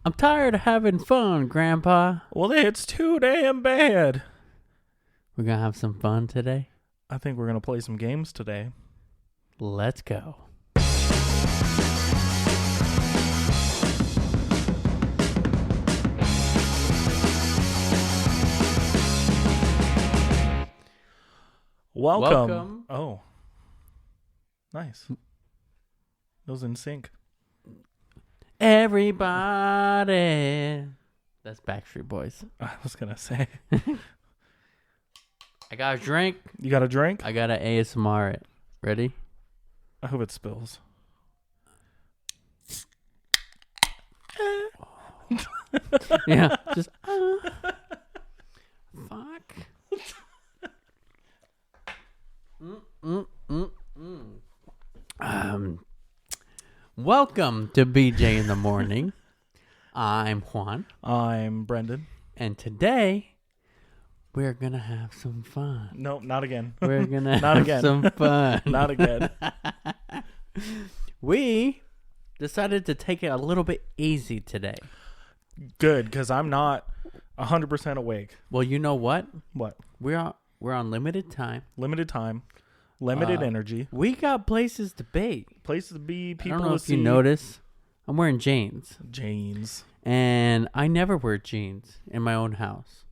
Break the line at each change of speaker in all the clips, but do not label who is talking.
I'm tired of having fun, Grandpa.
Well, it's too damn bad.
We're going to have some fun today.
I think we're going to play some games today.
Let's go.
Welcome. Oh. Nice. Those in sync.
Everybody. That's Backstreet Boys.
I was going to say.
I got a drink.
You got a drink?
I got an ASMR it. Ready?
I hope it spills.
Yeah. Just. Fuck. Welcome to BJ in the Morning. I'm Juan.
I'm Brendan.
And today, we're going to have some fun.
Nope, not again.
We're going to
Not
have
again.
some fun.
Not again.
We decided to take it a little bit easy today.
Good, because I'm not 100% awake.
Well, you know what?
What?
We're on limited time.
Limited time. Limited energy.
We got places to be.
Places to be. People
I don't know
to
if
see.
you notice. I'm wearing jeans.
Janes.
And I never wear jeans in my own house.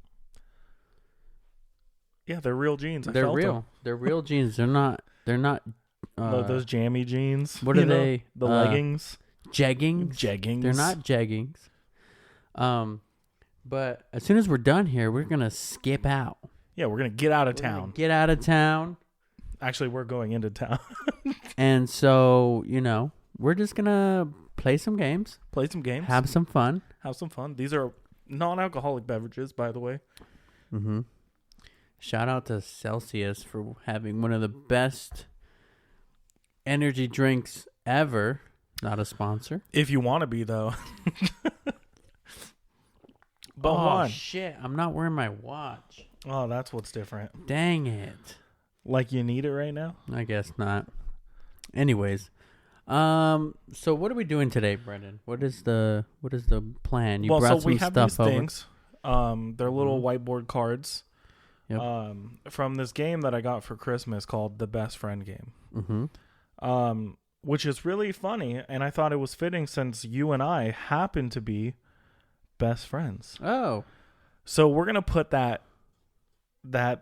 Yeah, they're real jeans.
They're real.
Them.
They're real jeans. They're not.
Those jammy jeans.
What are they?
The leggings.
Jeggings.
Jeggings.
They're not jeggings. But as soon as we're done here, we're gonna skip out.
Yeah, we're gonna get out of town.
Get out of town.
Actually, we're going into town.
And so, we're just gonna play some games.
Play some games.
Have some fun.
Have some fun. These are non-alcoholic beverages, by the way.
Mm-hmm. Shout out to Celsius for having one of the best energy drinks ever. Not a sponsor.
If you want to be, though. But
oh, shit. I'm not wearing my watch.
Oh, that's what's different.
Dang it.
Like you need it right now?
I guess not. Anyways. So what are we doing today, Brendan? What is the plan? You brought some
we have
stuff
these
over.
things. They're little whiteboard cards.
Yep.
From this game that I got for Christmas called The Best Friend Game.
Mm-hmm.
Which is really funny, and I thought it was fitting since you and I happen to be best friends.
Oh.
So we're gonna put that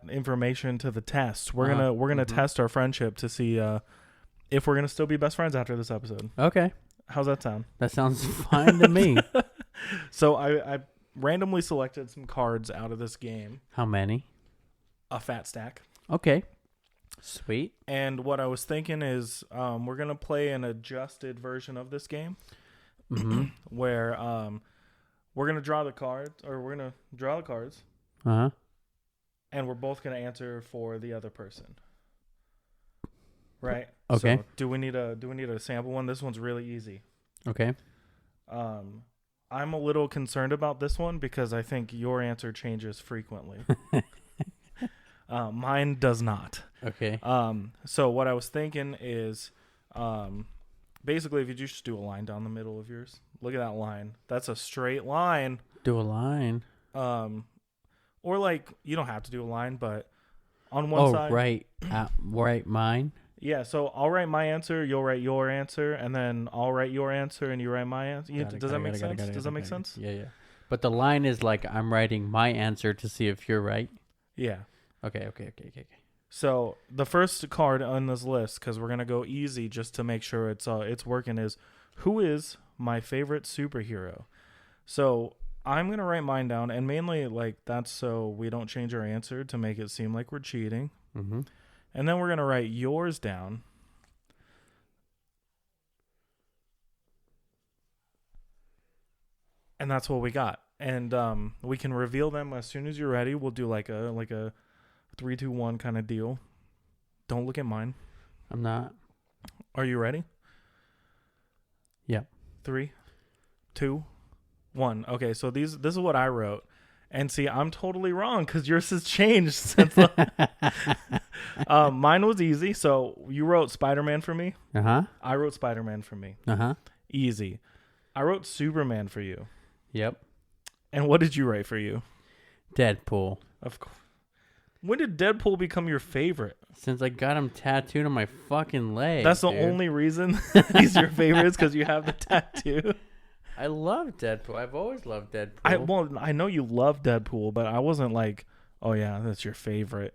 information to the test. We're gonna test our friendship to see if we're gonna still be best friends after this episode.
Okay.
How's that sound?
That sounds fine to me.
So I randomly selected some cards out of this game.
How many?
A fat stack.
Okay. Sweet.
And what I was thinking is we're going to play an adjusted version of this game where we're going to draw the cards,
Uh-huh.
and we're both going to answer for the other person. Right?
Okay.
So do we need a sample one? This one's really easy.
Okay.
I'm a little concerned about this one because I think your answer changes frequently. Mine does not.
Okay.
So what I was thinking is, basically, if you just do a line down the middle of yours, look at that line. That's a straight line.
Do a line.
Or like you don't have to do a line, but on one side.
Oh, right. Right, mine.
Yeah. So I'll write my answer, you'll write your answer, and then I'll write your answer, and you write my answer. Does that make sense? Does that make sense?
Yeah. But the line is like I'm writing my answer to see if you're right.
Yeah.
Okay.
So the first card on this list, because we're gonna go easy just to make sure it's working, is who is my favorite superhero? So I'm gonna write mine down, and mainly like that's so we don't change our answer to make it seem like we're cheating.
Mm-hmm.
And then we're gonna write yours down. And that's what we got. And we can reveal them as soon as you're ready. We'll do like a 3, 2, 1 kind of deal. Don't look at mine.
I'm not.
Are you ready?
Yeah.
3, 2, 1. Okay, so this is what I wrote. And see, I'm totally wrong because yours has changed since. Mine was easy. So you wrote Spider-Man for me.
Uh-huh.
I wrote Spider-Man for me.
Uh-huh.
Easy. I wrote Superman for you.
Yep.
And what did you write for you?
Deadpool.
Of course. When did Deadpool become your favorite?
Since I got him tattooed on my fucking leg.
That's the
dude.
only reason he's your favorite is because you have the tattoo.
I love Deadpool. I've always loved Deadpool.
I know you love Deadpool, but I wasn't like, oh yeah, that's your favorite.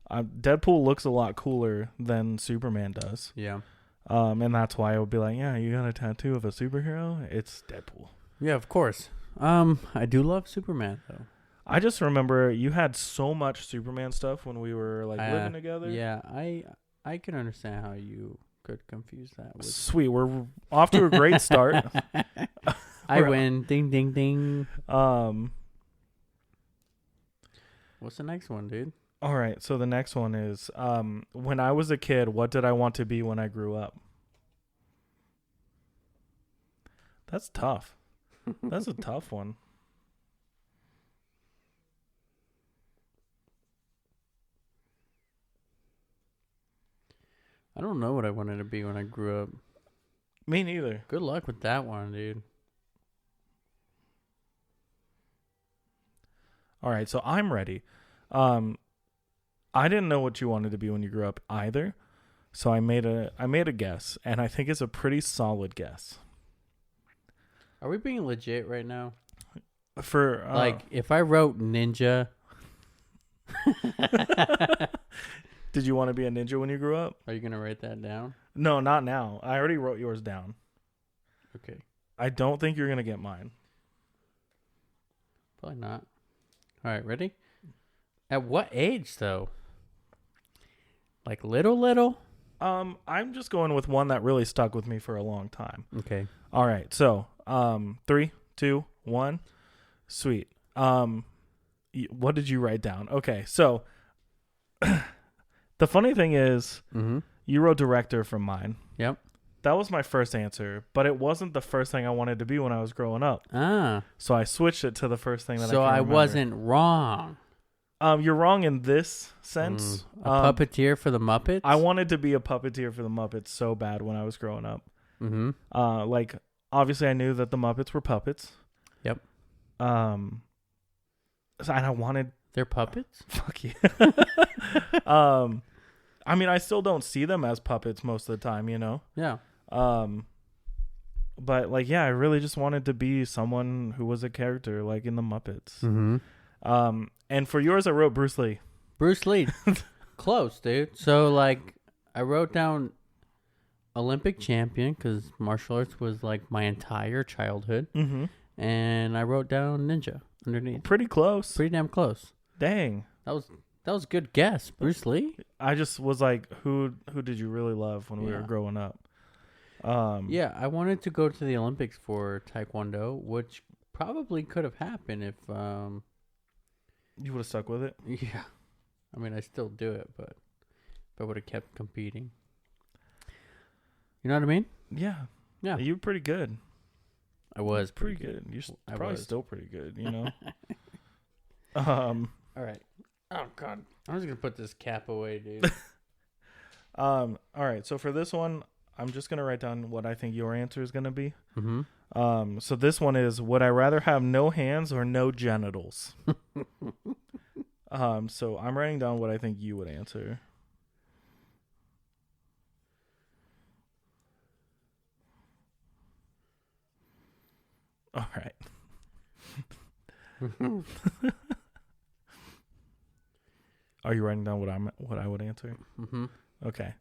Deadpool looks a lot cooler than Superman does.
Yeah.
And that's why I would be like, yeah, you got a tattoo of a superhero? It's Deadpool.
Yeah, of course. I do love Superman though.
I just remember you had so much Superman stuff when we were like living together.
Yeah, I can understand how you could confuse that. With
Sweet, we're off to a great start.
I win. Ding, ding, ding. What's the next one, dude?
All right, so the next one is when I was a kid, what did I want to be when I grew up? That's tough. That's a tough one.
I don't know what I wanted to be when I grew up.
Me neither.
Good luck with that one, dude.
All right, so I'm ready. I didn't know what you wanted to be when you grew up either, so I made a guess, and I think it's a pretty solid guess.
Are we being legit right now?
For
Like, if I wrote ninja,
did you want to be a ninja when you grew up?
are you gonna write that down?
No, not now. I already wrote yours down.
Okay,
I don't think you're gonna get mine.
probably not. All right, ready? At what age, though? Like little?
I'm just going with one that really stuck with me for a long time.
Okay.
All right, so 3, 2, 1, sweet. What did you write down? Okay, so the funny thing is, you wrote director from mine.
Yep.
That was my first answer, but it wasn't the first thing I wanted to be when I was growing up.
Ah.
So I switched it to the first thing that
So
I
I
remember.
wasn't wrong.
You're wrong in this sense.
A puppeteer for the Muppets?
I wanted to be a puppeteer for the Muppets so bad when I was growing up.
Mm-hmm.
Like obviously I knew that the Muppets were puppets.
Yep.
And I wanted
They're puppets?
fuck you. I mean I still don't see them as puppets most of the time, you know.
Yeah.
But like yeah, I really just wanted to be someone who was a character like in the Muppets.
Mm-hmm.
And for yours I wrote Bruce Lee.
Bruce Lee. Close, dude. So, like, I wrote down Olympic champion because martial arts was, like, my entire childhood.
Mm-hmm.
And I wrote down ninja underneath.
Pretty close.
Pretty damn close.
Dang.
That was a good guess. Bruce Lee?
I just was like, who did you really love when we were growing up?
Yeah, I wanted to go to the Olympics for Taekwondo, which probably could have happened if
you would have stuck with it.
yeah. I mean, I still do it, but if I would have kept competing. You know what I mean?
Yeah.
Yeah.
You were pretty good.
I was
Pretty good. You're probably still pretty good, you know?
All right. Oh, God. I'm just going to put this cap away, dude.
All right. So for this one, I'm just going to write down what I think your answer is going to be.
Mm-hmm.
So this one is, would I rather have no hands or no genitals? So I'm writing down what I think you would answer. All right. Are you writing down what I would answer?
Mm-hmm.
Okay.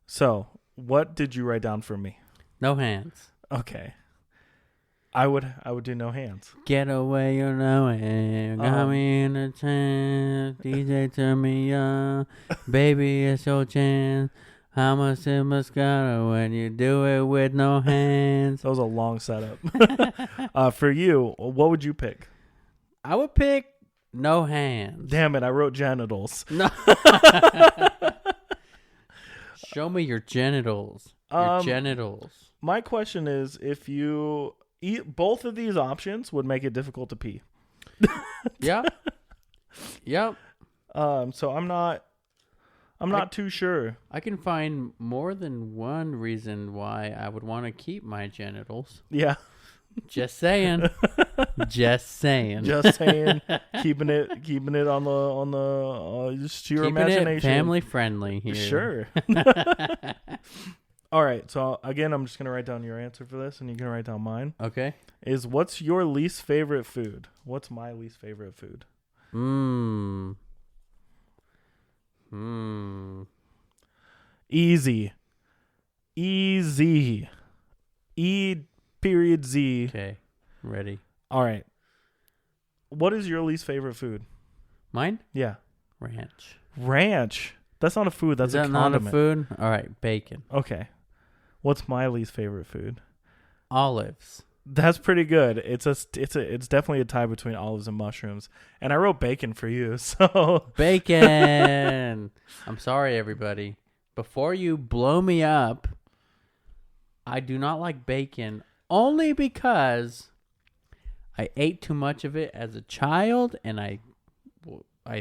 So, what did you write down for me?
No hands.
Okay. I would do no hands.
Get away, you know it. Got me in a chance. DJ, turn me on. Baby, it's your chance. How much it must got when you do it with no hands.
That was a long setup. For you, what would you pick?
I would pick no hands.
Damn it, I wrote genitals.
No. Show me your genitals. Your genitals.
My question is, if you eat both of these options would make it difficult to pee.
Yeah. Yep.
So I'm not too sure.
I can find more than one reason why I would want to keep my genitals.
Yeah.
Just saying. Just saying.
Just saying. keeping it on the just your
Keeping
imagination.
it family friendly here.
Sure. All right. So again, I'm just gonna write down your answer for this, and you can write down mine.
Okay.
What's your least favorite food? What's my least favorite food? Easy. Period Z.
Okay. Ready.
All right. What is your least favorite food?
Mine?
Yeah.
Ranch.
That's not a food. That's
Is that
a
not
condiment.
a food? All right. Bacon.
Okay. What's my least favorite food?
Olives.
That's pretty good. It's definitely a tie between olives and mushrooms. And I wrote bacon for you. So
Bacon. I'm sorry, everybody. Before you blow me up, I do not like bacon only because I ate too much of it as a child and I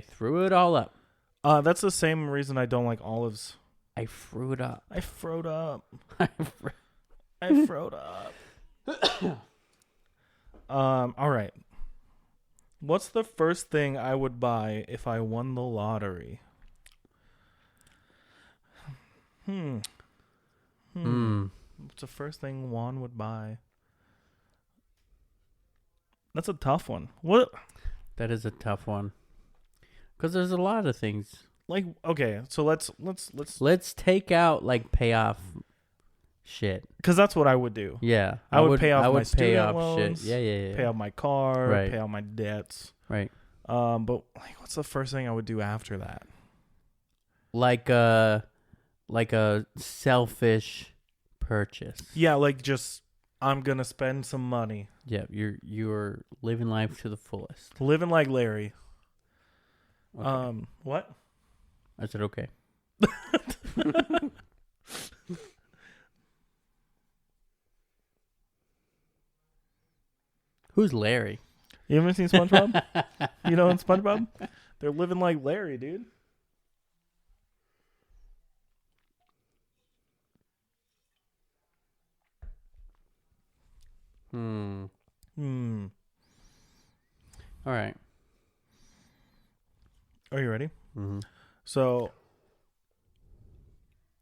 threw it all up.
That's the same reason I don't like olives.
I threw it up.
I froed up.
I
Froed up. All right. What's the first thing I would buy if I won the lottery? What's the first thing Juan would buy? That's a tough one. What?
That is a tough one. Because there's a lot of things.
Like, okay, so let's
Let's take out like payoff shit.
because that's what I would do.
Yeah.
I would pay off my
pay
student
off
loans,
shit. Yeah.
Pay off my car,
Right.
pay off my debts.
Right.
But like, what's the first thing I would do after that?
Like a selfish purchase.
Yeah, like just I'm gonna spend some money,
Yeah, you're living life to the fullest.
living like Larry.
Okay.
What?
I said okay. Who's Larry?
You haven't seen SpongeBob? You know in SpongeBob, they're living like Larry, dude.
All right.
Are you ready?
Mm-hmm.
So,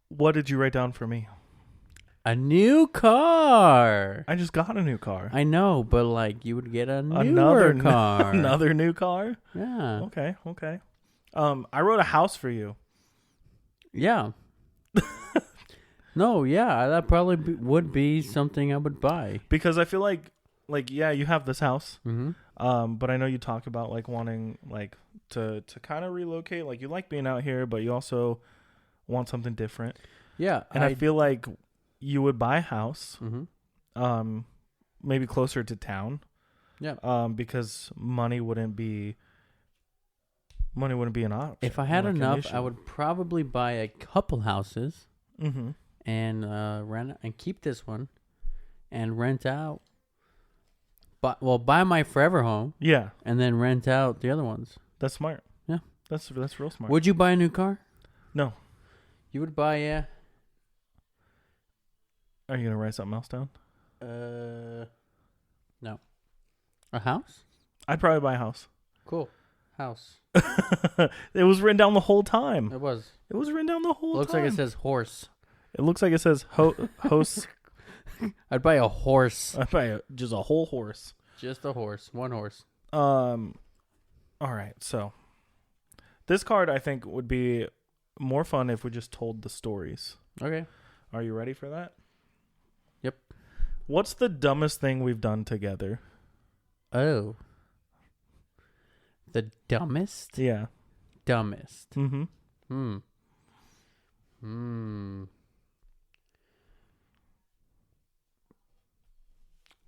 what did you write down for me?
A new car.
I just got a new car.
I know, but like you would get a newer car.
Another new car?
Yeah.
Okay. I wrote a house for you.
Yeah. No, yeah, that probably would be something I would buy.
Because I feel like yeah, you have this house.
Mm-hmm.
But I know you talk about like wanting like to kind of relocate. Like you like being out here, but you also want something different.
Yeah.
And I feel like you would buy a house,
Mm-hmm.
maybe closer to town.
Yeah.
Because money wouldn't be an option.
If I had
like an
enough,
issue.
I would probably buy a couple houses
Mm-hmm.
and rent and keep this one and rent out. But buy my forever home
Yeah,
and then rent out the other ones.
that's smart.
Yeah.
That's real smart.
Would you buy a new car?
No.
You would buy
Are you gonna write something else down?
no. A house?
I'd probably buy a house.
Cool. House.
It was written down the whole time.
It was.
It was written down the whole
Looks
time.
like it says horse.
It looks like it says host.
I'd buy a horse.
I'd buy just a whole horse.
Just a horse. One horse.
All right. So this card I think would be more fun if we just told the stories.
Okay.
Are you ready for that?
Yep.
What's the dumbest thing we've done together?
Oh. The dumbest?
Yeah.
Dumbest.
Mm-hmm.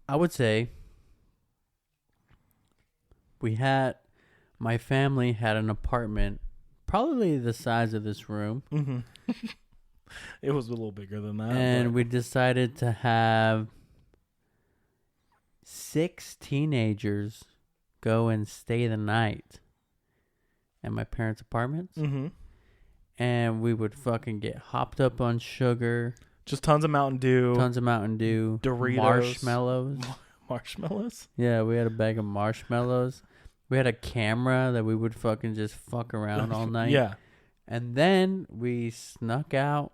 I would say my family had an apartment probably the size of this room.
Mm-hmm. It was a little bigger than that.
And
but
we decided to have 6 teenagers go and stay the night at my parents' apartments.
Mm-hmm.
And we would fucking get hopped up on sugar,
Just tons of Mountain Dew.
tons of Mountain Dew,
Doritos.
marshmallows.
marshmallows.
Yeah, we had a bag of marshmallows. We had a camera that we would fucking just fuck around all night.
Yeah.
And then we snuck out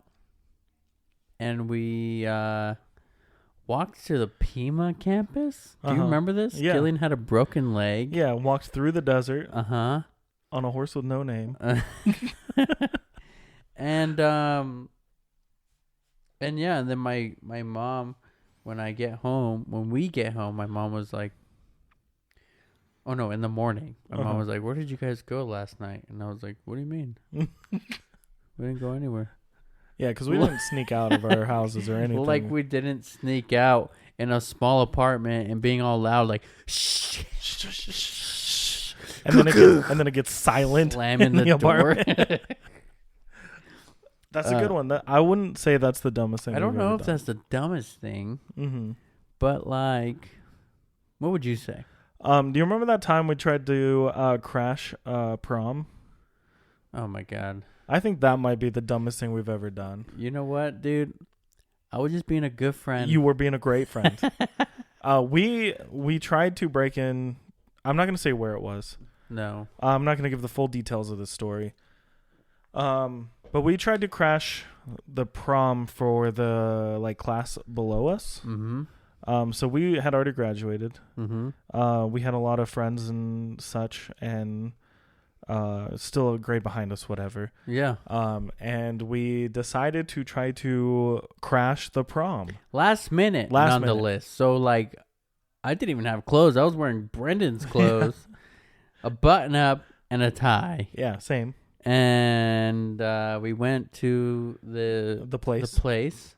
and we walked to the Pima campus. Do you remember this?
Yeah.
Gillian had a broken leg.
Yeah, walked through the desert
Uh-huh.
on a horse with no name.
And yeah, and then my mom, when we get home, my mom was like, oh no, in the morning. My mom was like, where did you guys go last night? And I was like, what do you mean? We didn't go anywhere.
Yeah, because we didn't sneak out of our houses or anything.
Like we didn't sneak out in a small apartment and being all loud like, shh.
And then it gets silent.
Slamming
in
the door.
apartment. That's a good one. I wouldn't say that's the dumbest thing.
I don't
we've
know
ever
if
done.
that's the dumbest thing,
Mm-hmm.
but like, what would you say?
Do you remember that time we tried to crash prom?
Oh my God.
I think that might be the dumbest thing we've ever done.
You know what, dude? I was just being a good friend.
You were being a great friend. We tried to break in. I'm not going to say where it was.
No.
I'm not going to give the full details of this story. But we tried to crash the prom for the like class below us.
Mm-hmm.
So we had already graduated.
Mm-hmm.
We had a lot of friends and such, and still a grade behind us, whatever.
Yeah.
And we decided to try to crash the prom.
Last minute, nonetheless. So like, I didn't even have clothes. I was wearing Brendan's clothes, a button up, and a tie.
Yeah, same.
And we went to the place,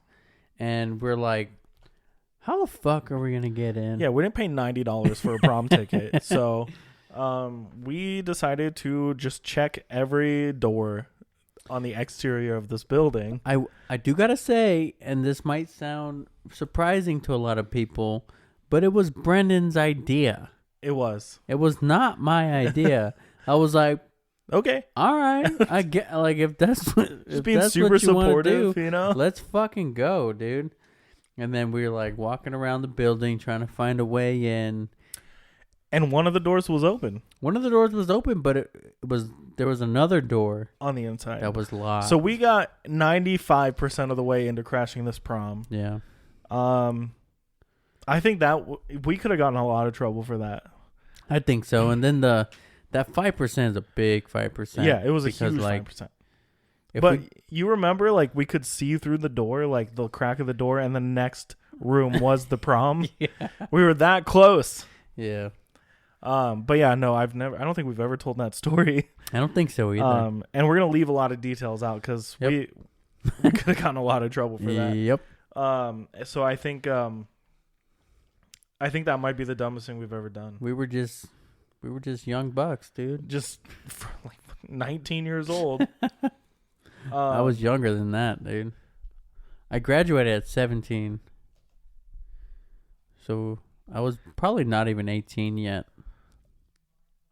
and we're like, how the fuck are we gonna get in?
Yeah, we didn't pay $90 for a prom ticket, so we decided to just check every door on the exterior of this building.
I do gotta say, and this might sound surprising to a lot of people, but it was Brendan's idea.
It was.
It was not my idea. I was like,
okay,
all right, I get, like, if that's what,
just being super supportive, you know.
Let's fucking go, dude. And then we were like walking around the building trying to find a way in.
And one of the doors was open.
One of the doors was open, but there was another door
on the inside
that was locked.
So we got 95% of the way into crashing this prom.
Yeah.
I think that we could have gotten a lot of trouble for that.
I think so. And then that 5% is a big 5%.
Yeah, it was
because,
a huge
like,
5%. But you remember, like, we could see through the door, like the crack of the door, and the next room was the prom.
Yeah.
We were that close.
Yeah.
But yeah, no, I don't think we've ever told that story.
I don't think so either.
And we're gonna leave a lot of details out because we could have gotten a lot of trouble for that.
Yep.
So I think that might be the dumbest thing we've ever done.
We were just young bucks, dude.
Just like 19 years old.
I was younger than that, dude. I graduated at 17. So I was probably not even 18 yet.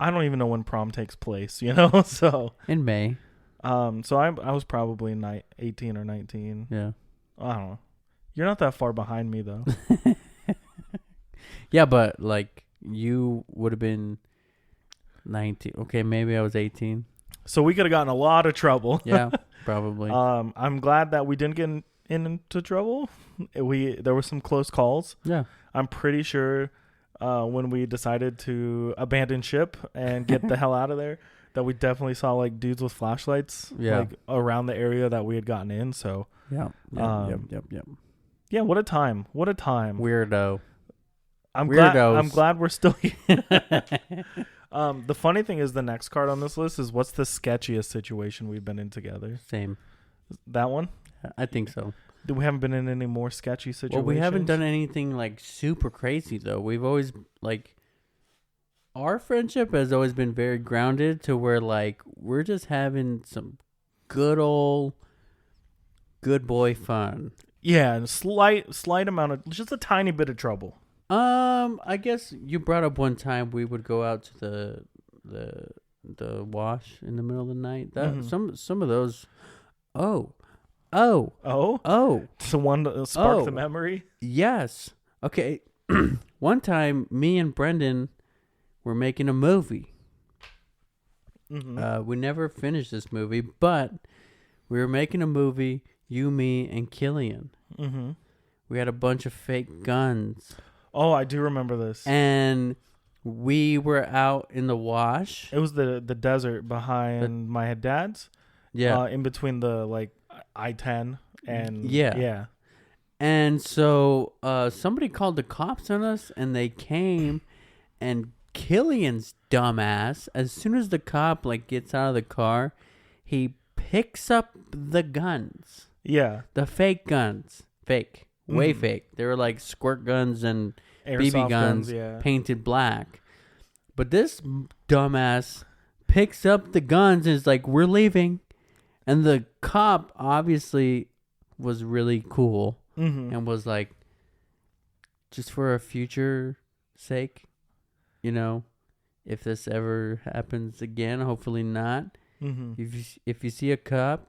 I don't even know when prom takes place, you know? So
in May.
So I was probably 18 or 19.
Yeah.
I don't know. You're not that far behind me though.
Yeah, but like you would have been 19. Okay, maybe I was 18.
So we could have gotten a lot of trouble.
Yeah, probably.
I'm glad that we didn't get into trouble. There were some close calls.
Yeah.
I'm pretty sure when we decided to abandon ship and get the hell out of there, that we definitely saw like dudes with flashlights like around the area that we had gotten in. So
Yep.
Yeah, what a time. What a time.
Weirdo.
I'm
Weirdos.
glad we're still here. The funny thing is the next card on this list is what's the sketchiest situation we've been in together?
Same.
That one?
I think so.
We haven't been in any more sketchy situations.
Well, we haven't done anything like super crazy though. We've always like our friendship has always been very grounded to where like we're just having some good old good boy fun.
Yeah, and slight amount of just a tiny bit of trouble.
I guess you brought up one time we would go out to the wash in the middle of the night. That some of those. Oh.
It's the one that sparked the memory.
Yes. Okay. one time, me and Brendan were making a movie.
Mm-hmm.
We never finished this movie, but we were making a movie, you, me, and Killian.
Mm-hmm.
We had a bunch of fake guns.
Oh, I do remember this.
And we were out in the wash.
It was the desert behind my dad's.
Yeah.
In between the like I-10 and
yeah. And so somebody called the cops on us, and they came, and Killian's dumbass, as soon as the cop like gets out of the car, he picks up the guns.
Yeah.
The fake guns. Fake. Way fake. They were like squirt guns and
Airsoft
BB guns
yeah.
painted black. But this dumbass picks up the guns and is like, we're leaving. And the cop obviously was really cool and was like, just for a future sake, you know, if this ever happens again, hopefully not.
Mm-hmm.
If you see a cop,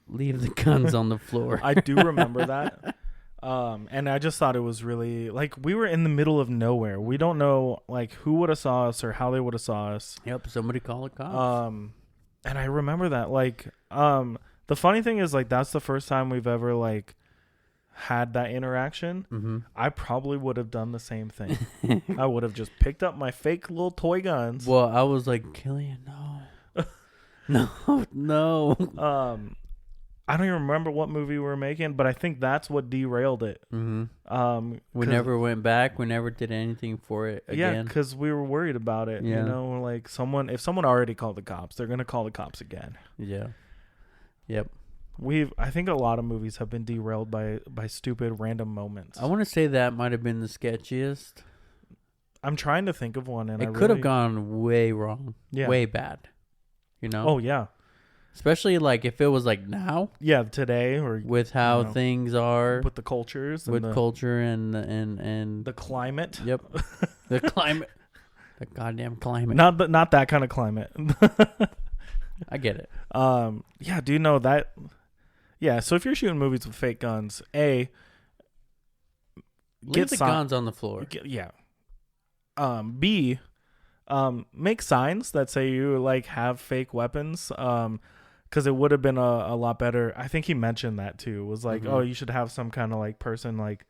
leave the guns on the floor.
I do remember that. And I just thought it was really like we were in the middle of nowhere. We don't know like who would have saw us or how they would have saw us.
Yep, somebody call a cop.
And I remember that like the funny thing is like that's the first time we've ever like had that interaction.
Mm-hmm.
I probably would have done the same thing. I would have just picked up my fake little toy guns.
Well, I was like, Killian, no. no.
I don't even remember what movie we were making, but I think that's what derailed it.
Mm-hmm. We never went back. We never did anything for it again.
Yeah, because we were worried about it.
Yeah.
You know, like if someone already called the cops, they're gonna call the cops again.
Yeah. Yep.
I think a lot of movies have been derailed by stupid random moments.
I want to say that might have been the sketchiest.
I'm trying to think of one, and
it could have gone way wrong.
Yeah.
Way bad. You know?
Oh yeah.
Especially like if it was like now.
Yeah, today or
with how things are,
with the cultures,
with
and
culture and the
climate.
Yep, the climate, the goddamn climate.
Not that kind of climate.
I get it.
Yeah, do you know that? Yeah, so if you're shooting movies with fake guns,
leave the guns on the floor.
Yeah. B, make signs that say you like have fake weapons. Because it would have been a lot better. I think he mentioned that too. Was like, oh, you should have some kind of like person like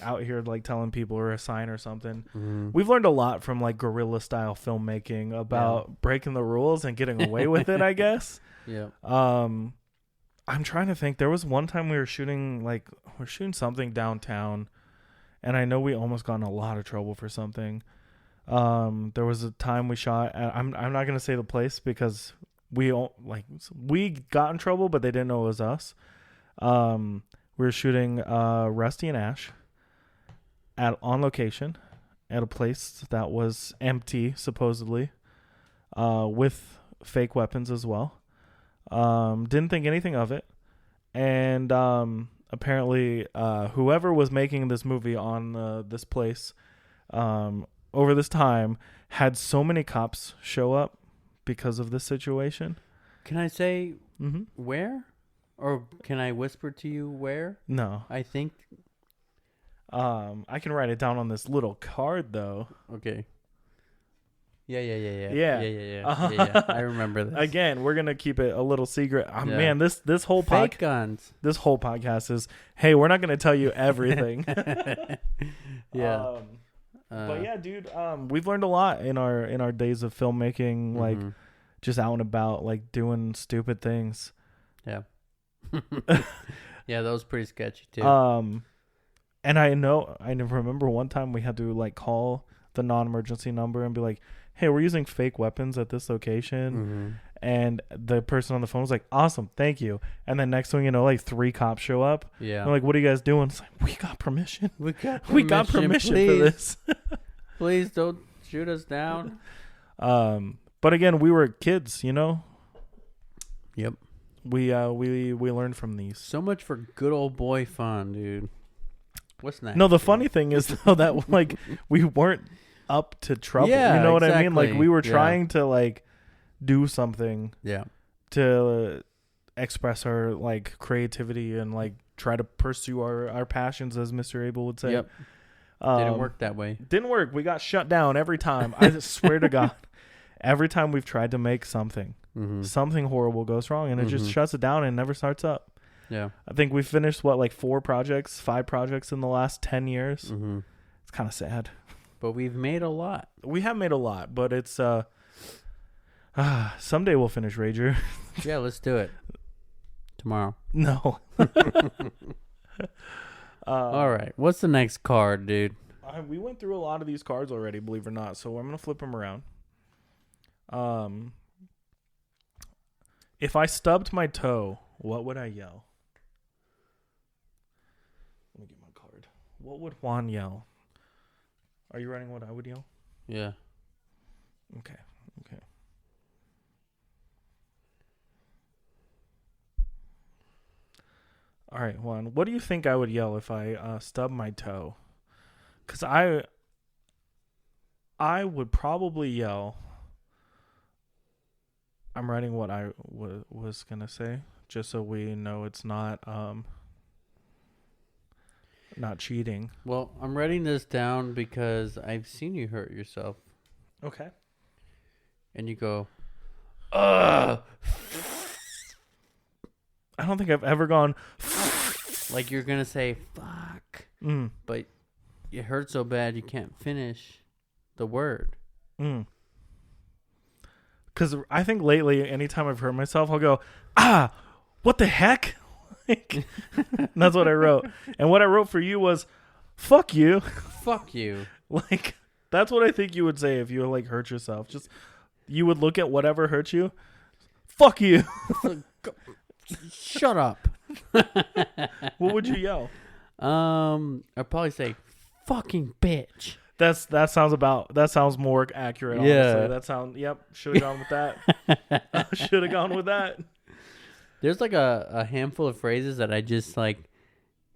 out here like telling people or a sign or something.
Mm-hmm.
We've learned a lot from like guerrilla style filmmaking about breaking the rules and getting away with it, I guess.
Yeah.
I'm trying to think. There was one time we're shooting something downtown, and I know we almost got in a lot of trouble for something. There was a time we shot at, I'm not gonna say the place because we got in trouble, but they didn't know it was us. We were shooting Rusty and Ash on location at a place that was empty, supposedly, with fake weapons as well. Didn't think anything of it, and apparently whoever was making this movie on this place over this time had so many cops show up because of this situation.
Can I say where? Or can I whisper to you where?
No.
I think.
I can write it down on this little card, though.
Okay. Yeah.
Yeah.
I remember this.
Again, we're gonna keep it a little secret. Man, this whole
fake guns.
This whole podcast is, hey, we're not gonna tell you everything.
Yeah.
But yeah, dude, we've learned a lot in our days of filmmaking, like just out and about, like doing stupid things.
Yeah. Yeah, that was pretty sketchy too.
And I remember one time we had to like call the non-emergency number and be like, hey, we're using fake weapons at this location. And the person on the phone was like, awesome, thank you. And then next thing you know, like 3 cops show up.
Yeah.
They're like, what are you guys doing? It's like, we got permission.
We got permission
for this.
Please don't shoot us down.
But again, we were kids, you know?
Yep.
We learned from these.
So much for good old boy fun, dude. What's next?
No, the funny thing is though that like we weren't up to trouble.
Yeah,
you know what I mean?
exactly.
Like we were trying to like do something.
Yeah.
To express our like creativity and like try to pursue our passions, as Mr. Abel would say.
Yep. Didn't work that way.
Didn't work. We got shut down every time. I just swear to God, every time we've tried to make something, something horrible goes wrong, and it just shuts it down and never starts up.
Yeah.
I think we finished like 5 projects in the last 10 years. It's kind of sad.
But we've made a lot.
We have made a lot, but it's someday we'll finish Rager.
Yeah, let's do it. Tomorrow.
No.
All right. What's the next card, dude?
We went through a lot of these cards already, believe it or not, so I'm going to flip them around. If I stubbed my toe, what would I yell? Let me get my card. What would Juan yell? Are you writing what I would yell?
Yeah.
Okay. All right, Juan. What do you think I would yell if I stubbed my toe? Because I would probably yell. I'm writing what I was going to say, just so we know it's not cheating.
Well, I'm writing this down because I've seen you hurt yourself.
Okay.
And you go, ugh.
I don't think I've ever gone
like you're going to say, fuck. But it hurts so bad you can't finish the word.
Because I think lately, anytime I've hurt myself, I'll go, what the heck? Like, that's what I wrote. And what I wrote for you was, fuck you.
Fuck you.
Like, that's what I think you would say if you like hurt yourself. Just, you would look at whatever hurt you. Fuck you.
Shut up.
What would you yell?
I'd probably say, fucking bitch.
That sounds more accurate, honestly.
Yeah.
Should have gone with that. Should have gone with that.
There's like a handful of phrases that I just like,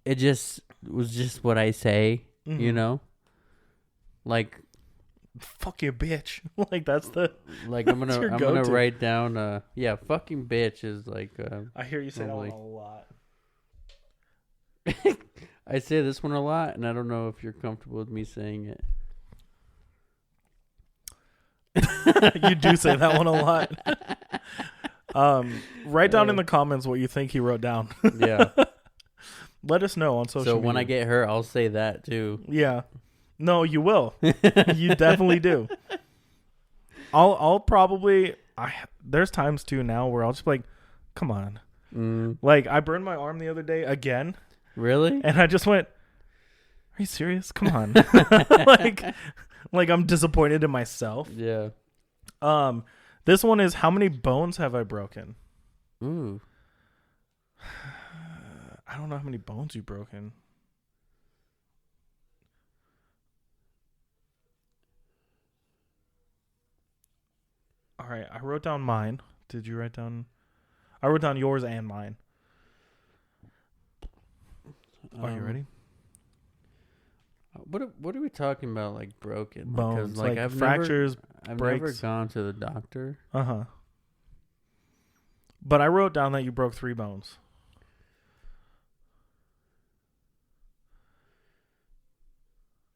it just was just what I say, you know? Like,
fuck you, bitch. Like, that's the,
like, I'm gonna write down, fucking bitch is like,
I hear you say that one a lot.
I say this one a lot, and I don't know if you're comfortable with me saying it.
You do say that one a lot. Write down in the comments what you think he wrote down.
Yeah.
Let us know on social media.
So when I get hurt, I'll say that too.
Yeah. No, you will. You definitely do. I'll probably, there's times too now where I'll just be like, come on. Like, I burned my arm the other day again.
Really?
And I just went, are you serious? Come on. like I'm disappointed in myself.
Yeah.
This one is, how many bones have I broken?
Ooh.
I don't know how many bones you've broken. All right, I wrote down mine. Did you write down? I wrote down yours and mine. Are you ready?
What are we talking about? Like broken
bones,
because, like I've
fractures.
I've never gone to the doctor.
But I wrote down that you broke 3 bones.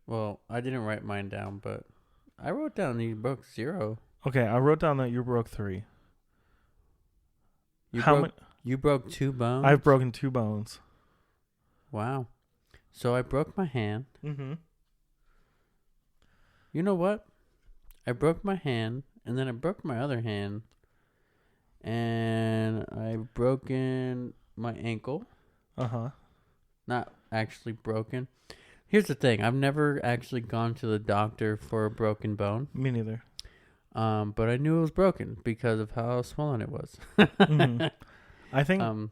Well, I didn't write mine down, but I wrote down you broke 0.
Okay, I wrote down that you broke 3.
You broke 2 bones?
I've broken 2 bones.
Wow. So I broke my hand.
Mm-hmm.
You know what? I broke my hand, and then I broke my other hand, and I've broken my ankle. Not actually broken. Here's the thing. I've never actually gone to the doctor for a broken bone.
Me neither.
But I knew it was broken because of how swollen it was.
I think...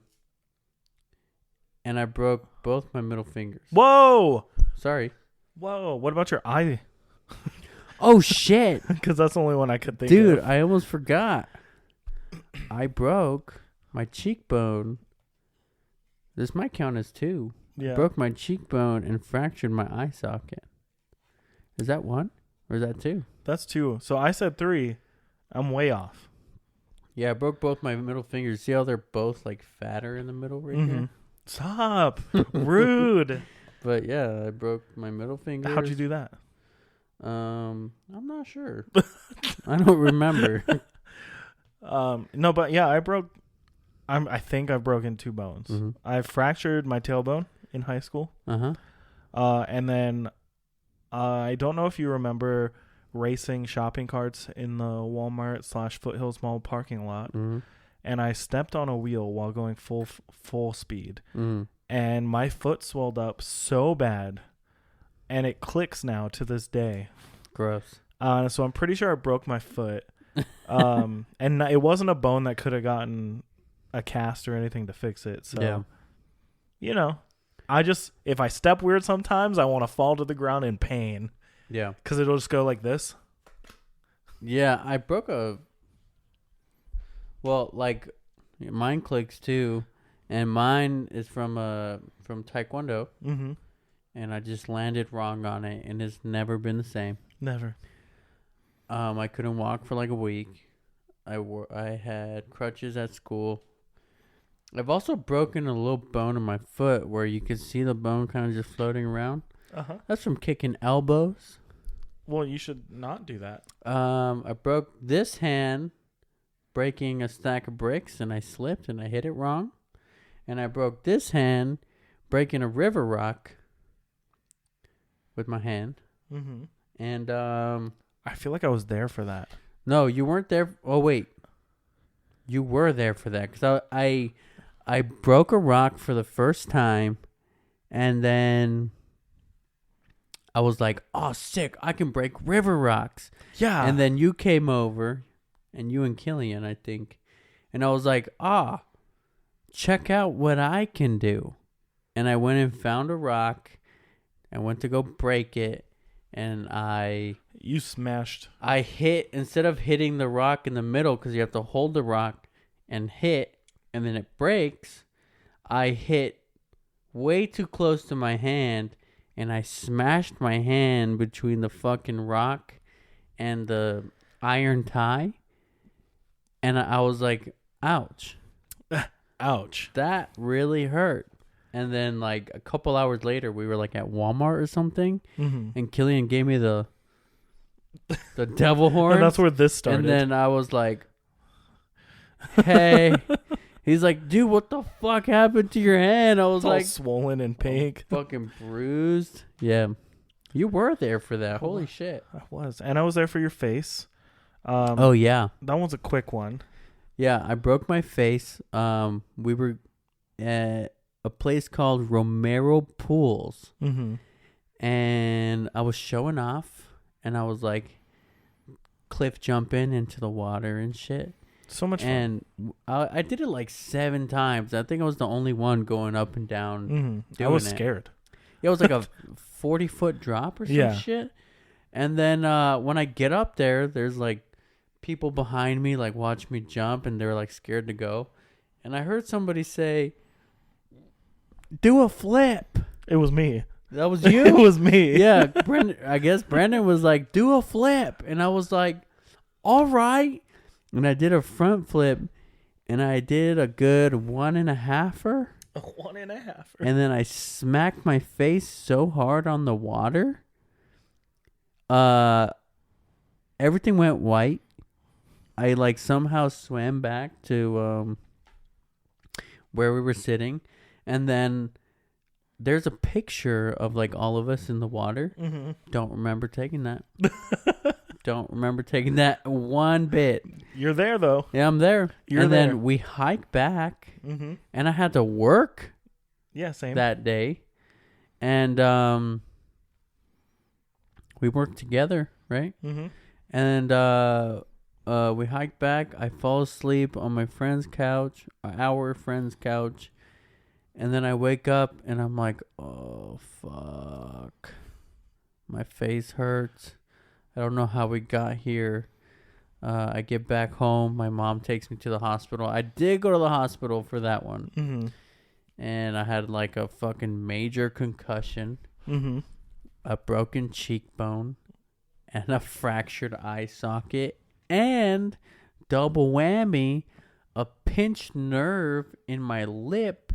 and I broke both my middle fingers.
Whoa!
Sorry.
Whoa, what about your eye?
Oh, shit.
Because that's the only one I could think of.
Dude, I almost forgot. I broke my cheekbone. This might count as 2.
Yeah.
Broke my cheekbone and fractured my eye socket. Is that 1? Or is that 2?
That's 2. So I said 3. I'm way off.
Yeah, I broke both my middle fingers. See how they're both like fatter in the middle right here?
Stop. Rude.
But yeah, I broke my middle finger.
How'd you do that?
I'm not sure. I don't remember.
No, but yeah, I think I've broken 2 bones.
Mm-hmm.
I fractured my tailbone in high school.
Uh-huh.
And then I don't know if you remember racing shopping carts in the Walmart/Foothills Mall parking lot.
Mm-hmm.
And I stepped on a wheel while going full speed.
Mm.
And my foot swelled up so bad. And it clicks now to this day.
Gross.
So I'm pretty sure I broke my foot. And it wasn't a bone that could have gotten a cast or anything to fix it. So,
Yeah.
you know, if I step weird sometimes, I want to fall to the ground in pain.
Yeah.
Because it'll just go like this.
Yeah, I broke like mine clicks too, and mine is from Taekwondo,
Mm-hmm.
and I just landed wrong on it, and it's never been the same.
Never.
I couldn't walk for like a week. I had crutches at school. I've also broken a little bone in my foot where you can see the bone kind of just floating around.
Uh-huh.
That's from kicking elbows.
Well, you should not do that.
I broke this hand breaking a stack of bricks, and I slipped and I hit it wrong. And I broke this hand breaking a river rock with my hand.
Mm-hmm.
And
I feel like I was there for that.
no, you weren't there. Oh wait, you were there for that because I broke a rock for the first time, and then I was like, "Oh, sick! I can break river rocks."
Yeah.
And then you came over, and you and Killian, I think, and I was like, check out what I can do. And I went and found a rock. I went to go break it, and
You smashed.
I hit, instead of hitting the rock in the middle, because you have to hold the rock and hit, and then it breaks, I hit way too close to my hand, and I smashed my hand between the fucking rock and the iron tie. And I was like, ouch.
Ouch.
That really hurt. And then like a couple hours later, we were like at Walmart or something,
Mm-hmm.
and Killian gave me the devil horn.
And that's where this started.
And then I was like, hey. He's like, dude, what the fuck happened to your hand? I was
it's all
like,
swollen and pink.
fucking bruised. Yeah. You were there for that. Holy shit.
I was. And I was there for your face.
Oh, yeah.
That one's a quick one.
Yeah, I broke my face. We were at a place called Romero Pools.
Mm-hmm.
And I was showing off. And I was like cliff jumping into the water and shit.
So much fun.
And I did it like 7 times. I think I was the only one going up and down.
Mm-hmm. I was
doing it.
scared.
It was like a 40-foot drop or some
Yeah.
shit. And then when I get up there, there's like people behind me like watch me jump, and they're like scared to go. And I heard somebody say, "Do a flip."
It was me.
That was
It
you?
was me.
Yeah, I guess Brandon was like, "Do a flip." And I was like, "All right." And I did a front flip, and I did a good 1.5-er.
A 1.5.
And then I smacked my face so hard on the water. Everything went white. I like somehow swam back to where we were sitting, and then there's a picture of like all of us in the water.
Mm-hmm.
Don't remember taking that. Don't remember taking that one bit.
You're there, though.
Yeah, I'm there.
You're
and
there.
then we hike back,
Mm-hmm.
and I had to work
Yeah, same.
that day, and we worked together, right?
Mm-hmm.
And we hiked back. I fall asleep on my friend's couch, our friend's couch, and then I wake up and I'm like, oh fuck, my face hurts. I don't know how we got here. I get back home. My mom takes me to the hospital. I did go to the hospital for that one.
Mm-hmm.
And I had like a fucking major concussion,
Mm-hmm.
a broken cheekbone, and a fractured eye socket, and double whammy, a pinched nerve in my lip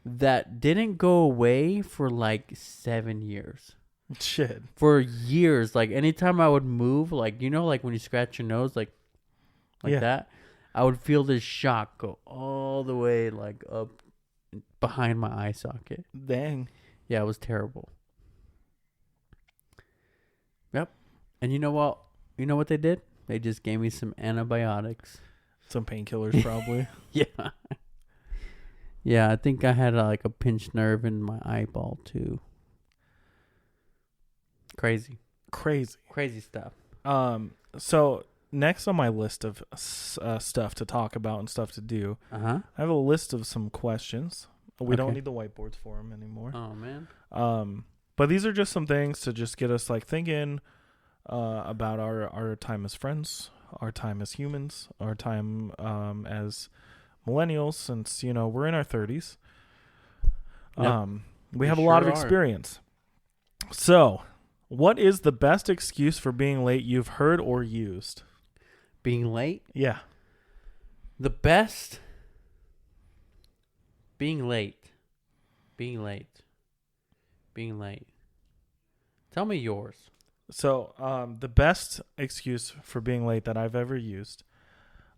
that didn't go away for like 7 years.
Shit.
For years, like anytime I would move, like like when you scratch your nose, like
Yeah.
that, I would feel this shock go all the way like up behind my eye socket.
Dang.
Yeah, it was terrible. Yep. And you know what? You know what they did? They just gave me some antibiotics.
Some painkillers, probably.
Yeah. Yeah, I think I had like a pinched nerve in my eyeball too. Crazy stuff.
So next on my list of stuff to talk about and stuff to do,
I
have a list of some questions. We don't
Okay.
need the whiteboards for them anymore.
Oh man.
But these are just some things to just get us like thinking about our time as friends, our time as humans, our time as millennials, since we're in our 30s.
Yep.
We have a lot of
sure are.
experience. So, what is the best excuse for being late you've heard or used?
Being late?
Yeah.
The best. Being late. Tell me yours.
So, the best excuse for being late that I've ever used,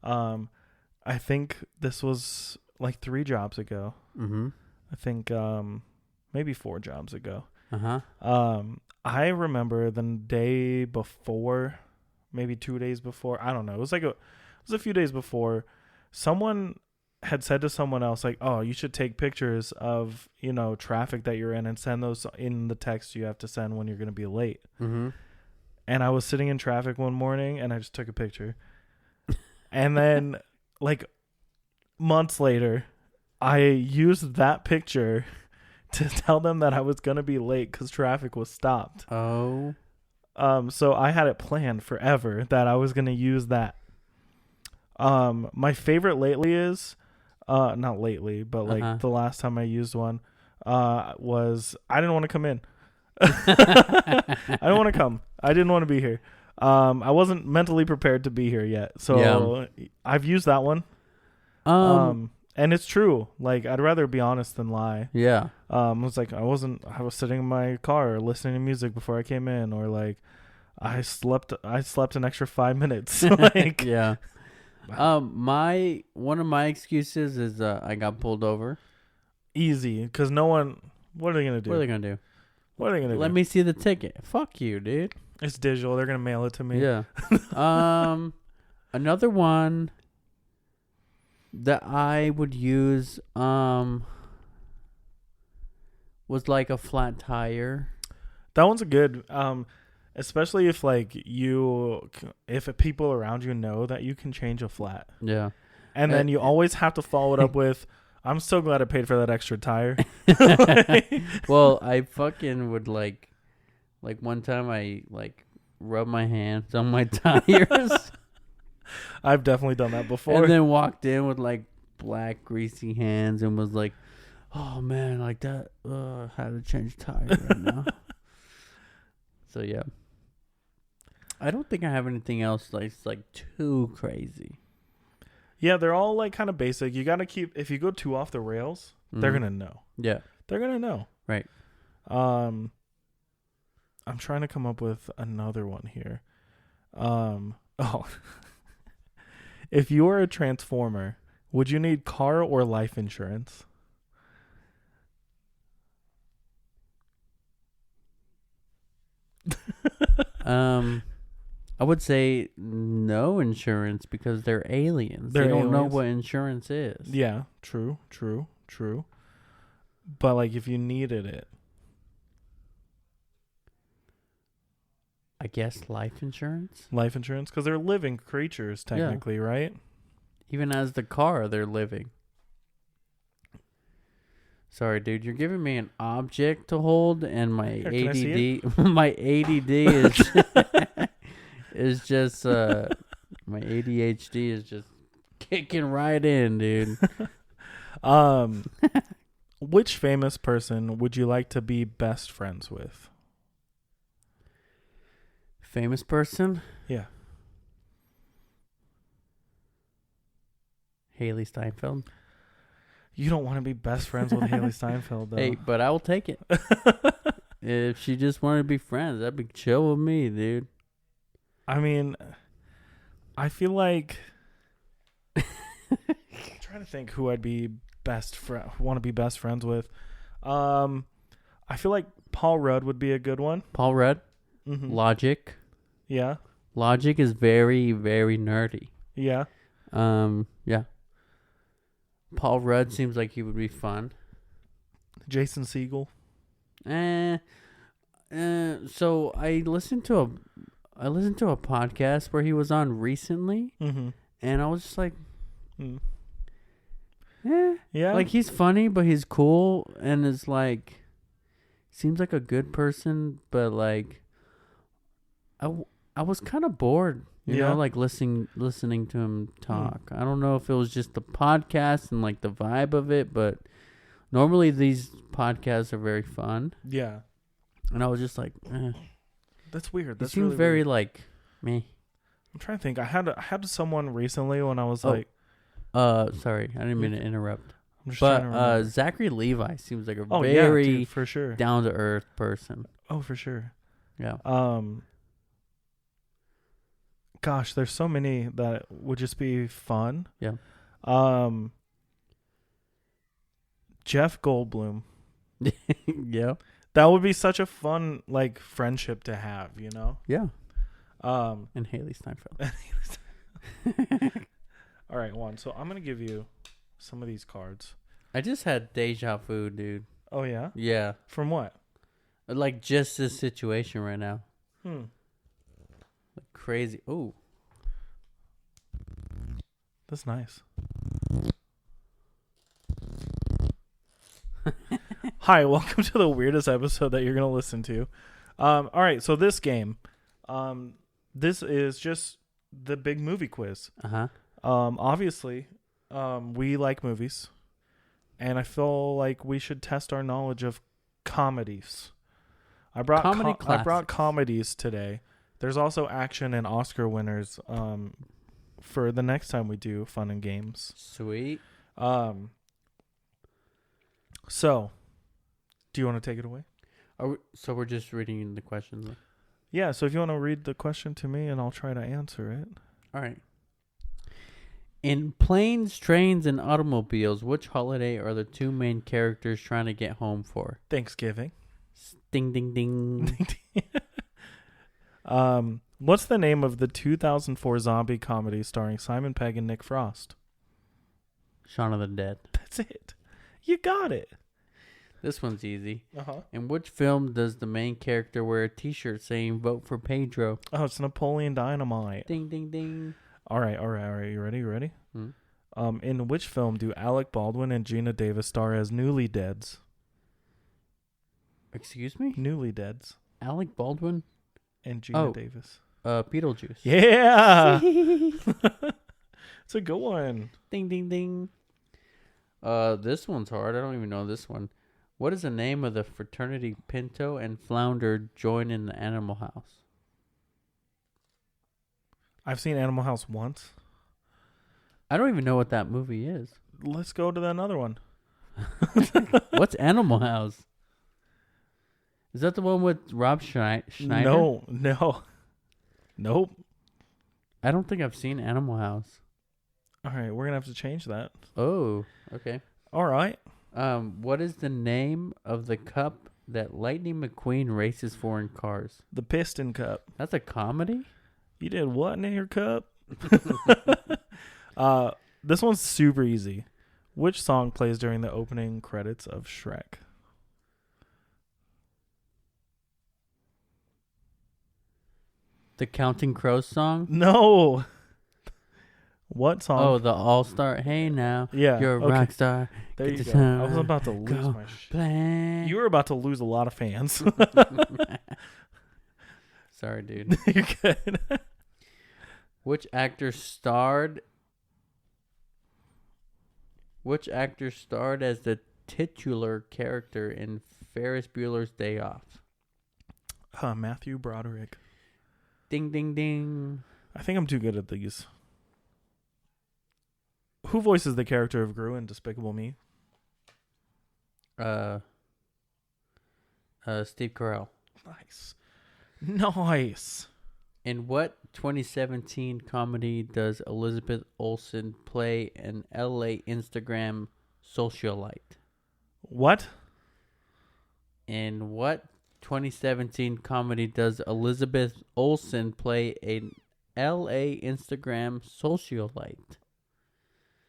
I think this was like 3 jobs ago.
Mm-hmm.
I think maybe 4 jobs ago.
Uh-huh.
I remember the day before, maybe 2 days before. I don't know. It was a few days before. Someone had said to someone else, like, "Oh, you should take pictures of traffic that you're in and send those in the text you have to send when you're going to be late."
Mm-hmm.
And I was sitting in traffic one morning and I just took a picture. And then like months later, I used that picture to tell them that I was going to be late because traffic was stopped.
Oh.
So I had it planned forever that I was going to use that. My favorite lately is, not lately, but like the last time I used one, was I didn't want to come in. I didn't want to come. I didn't want to be here. I wasn't mentally prepared to be here yet. So I've used that one. And it's true. Like, I'd rather be honest than lie.
Yeah.
I was sitting in my car listening to music before I came in, or like I slept an extra 5 minutes. Like,
yeah. One of my excuses is I got pulled over.
Easy, because no one. What are they gonna do?
What are they gonna do? Let me see the ticket. Fuck you, dude.
It's digital. They're gonna mail it to me.
Yeah. Another one that I would use was like a flat tire.
That one's a good. Especially if if people around you know that you can change a flat.
Yeah.
And then you always have to follow it up with, "I'm so glad I paid for that extra tire."
Well, I fucking would like one time I rubbed my hands on my tires.
I've definitely done that before.
And then walked in with like black greasy hands and was like, "Oh man, like that. I had to change tire right now." So yeah. I don't think I have anything else that's like too crazy.
Yeah, they're all like kind of basic. You got to keep, if you go too off the rails, they're going to know.
Yeah.
They're going to know.
Right.
I'm trying to come up with another one here. If you were a transformer, would you need car or life insurance?
I would say no insurance because they're aliens. They don't know what insurance is.
Yeah, true. But like if you needed it.
I guess life insurance?
Life insurance? Because they're living creatures technically, right?
Even as the car, they're living. Sorry, dude. You're giving me an object to hold, and my ADD, my ADD is just my ADHD is just kicking right in, dude.
Which famous person would you like to be best friends with?
Famous person?
Yeah.
Haley Steinfeld.
You don't want to be best friends with Haley Steinfeld, though.
Hey, but I will take it. If she just wanted to be friends, that'd be chill with me, dude.
I mean, I feel like I'm trying to think who I'd be want to be best friends with. I feel like Paul Rudd would be a good one.
Paul Rudd,
Mm-hmm.
Logic.
Yeah.
Logic is very, very nerdy.
Yeah.
Yeah. Paul Rudd seems like he would be fun.
Jason Segel.
So I listened to a podcast where he was on recently,
Mm-hmm.
and I was just like,
Mm.
eh.
Yeah.
Like, he's funny, but he's cool, and is like, seems like a good person, but like, I was kind of bored, you
Yeah.
know, like listening to him talk. I don't know if it was just the podcast and like the vibe of it, but normally these podcasts are very fun,
Yeah.
and I was just like, eh.
That's weird.
It
That's
seems
really
very
weird.
like me.
I'm trying to think. I had someone recently when I was
Oh,
like,
Sorry, I didn't mean to interrupt.
I'm just trying to
But
remember.
Zachary Levi seems like a
Oh yeah,
very
dude, for sure.
down to earth person.
Oh, for sure.
Yeah.
Gosh, there's so many that would just be fun.
Yeah.
Jeff Goldblum.
Yeah.
That would be such a fun like friendship to have, you know?
Yeah.
Um
And Haley Steinfeld.
all right, Juan. So I'm gonna give you some of these cards.
I just had deja vu, dude.
Oh yeah?
Yeah.
From what?
Like just this situation right now. Like crazy. Ooh.
That's nice. Hi, welcome to the weirdest episode that you're gonna listen to. All right, so this game, this is just the big movie quiz.
Uh-huh.
Obviously, we like movies, and I feel like we should test our knowledge of comedies. I brought I brought comedies today. There's also action and Oscar winners. For the next time we do fun and games.
Sweet.
So, do you want to take it away?
So we're just reading the questions.
Yeah, so if you want to read the question to me and I'll try to answer it.
All right. In Planes, Trains, and Automobiles, which holiday are the two main characters trying to get home for?
Thanksgiving.
Ding, ding, ding.
What's the name of the 2004 zombie comedy starring Simon Pegg and Nick Frost?
Shaun of the Dead.
That's it. You got it.
This one's easy.
Uh-huh.
In which film does the main character wear a t-shirt saying "Vote for Pedro"?
Oh, it's Napoleon Dynamite.
Ding, ding, ding.
All right. You ready?
Hmm?
In which film do Alec Baldwin and Gina Davis star as Newlydeads?
Excuse me?
Newlydeads.
Alec Baldwin?
And Gina Davis.
Beetlejuice.
Yeah. It's a good one.
Ding, ding, ding. This one's hard. I don't even know this one. What is the name of the fraternity Pinto and Flounder join in the Animal House?
I've seen Animal House once.
I don't even know what that movie is.
Let's go to another one.
What's Animal House? Is that the one with Rob Schneider?
No. Nope.
I don't think I've seen Animal House.
All right, we're going to have to change that.
Oh, okay.
All right.
What is the name of the cup that Lightning McQueen races for in Cars?
The Piston Cup.
That's a comedy?
You did what in your cup? This one's super easy. Which song plays during the opening credits of Shrek?
The Counting Crows song?
No. What song?
Oh, the All-Star. Hey now,
yeah.
you're a
okay.
rock star.
There
Get
you
the
go.
sun,
I was about to lose
go
my shit.
Play.
You were about to lose a lot of fans.
Sorry, dude.
You're good.
Which actor starred as the titular character in Ferris Bueller's Day Off?
Matthew Broderick.
Ding, ding, ding.
I think I'm too good at these. Who voices the character of Gru in Despicable Me?
Uh, Steve Carell.
Nice.
In what 2017 comedy does Elizabeth Olsen play an LA Instagram socialite?
What?
In what 2017 comedy does Elizabeth Olsen play an LA Instagram socialite?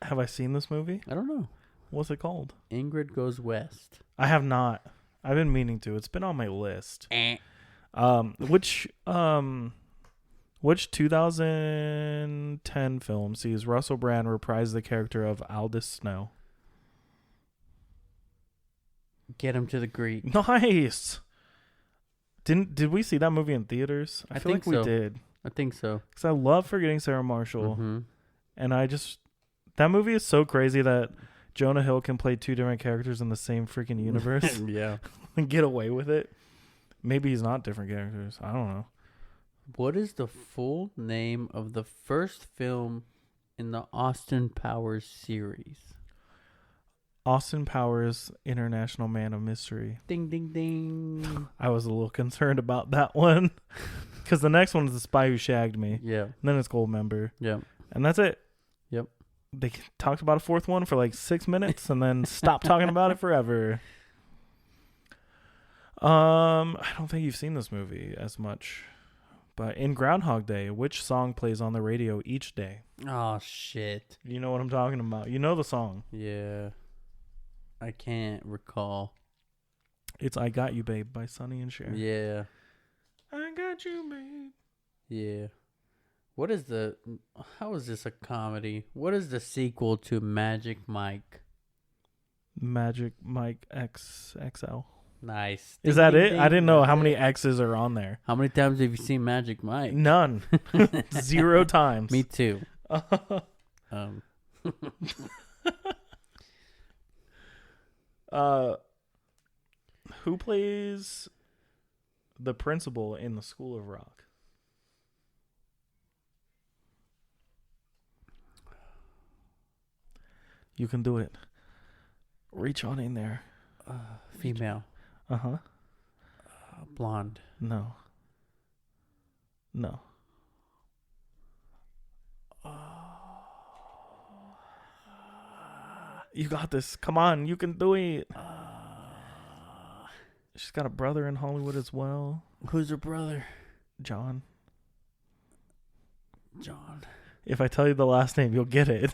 Have I seen this movie?
I don't know.
What's it called?
Ingrid Goes West.
I have not. I've been meaning to. It's been on my list. Which 2010 film sees Russell Brand reprise the character of Aldous Snow?
Get him to the Greek.
Nice. Did we see that movie in theaters?
I
feel
think
like we
so.
did.
I think so.
Because I love Forgetting Sarah Marshall.
Mm-hmm.
And that movie is so crazy that Jonah Hill can play two different characters in the same freaking universe
Yeah.
and get away with it. Maybe he's not different characters. I don't know.
What is the full name of the first film in the Austin Powers series?
Austin Powers, International Man of Mystery.
Ding, ding, ding.
I was a little concerned about that one. Because the next one is The Spy Who Shagged Me.
Yeah.
And then it's Goldmember.
Yep.
And that's it.
Yep.
They talked about a fourth one for like 6 minutes and then stopped talking about it forever. I don't think you've seen this movie as much. But in Groundhog Day, which song plays on the radio each day?
Oh, shit.
You know what I'm talking about. You know the song.
Yeah. I can't recall.
It's I Got You, Babe by Sonny and Cher.
Yeah.
I got you, babe.
Yeah. How is this a comedy? What is the sequel to Magic Mike?
Magic Mike XXL.
Nice.
Is
Ding,
that
ding,
it?
ding.
I didn't know how
That's
many
it.
X's are on there.
How many times have you seen Magic Mike?
None. 0 times.
Me too. Um.
Who plays the principal in the School of Rock? You can do it. Reach on in there.
Female.
Uh-huh.
Blonde.
No. You got this. Come on, you can do it. She's got a brother in Hollywood as well.
Who's her brother?
John.
John.
If I tell you the last name, you'll get it.